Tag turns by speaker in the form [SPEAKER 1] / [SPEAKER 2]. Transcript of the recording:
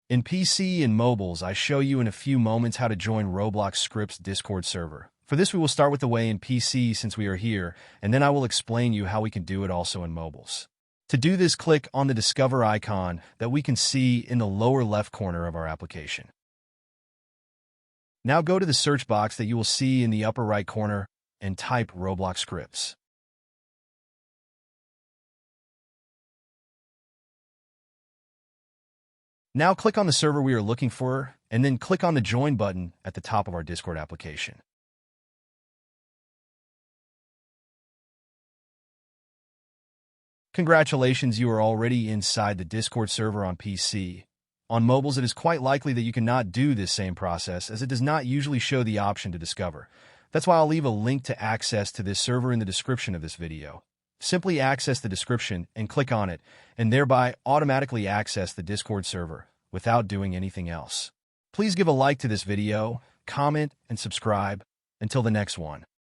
[SPEAKER 1] In PC and mobiles, I show you in a few moments how to join Roblox Scripts Discord server. For this, we will start with the way in PC since we are here, and then I will explain you how we can do it also in mobiles. To do this, click on the Discover icon that we can see in the lower left corner of our application. Now go to the search box that you will see in the upper right corner and type Roblox Scripts. Now click on the server we are looking for, and then click on the Join button at the top of our Discord application. Congratulations, you are already inside the Discord server on PC. On mobiles, it is quite likely that you cannot do this same process, as it does not usually show the option to discover. That's why I'll leave a link to access to this server in the description of this video. Simply access the description and click on it, and thereby automatically access the Discord server without doing anything else. Please give a like to this video, comment, and subscribe. Until the next one.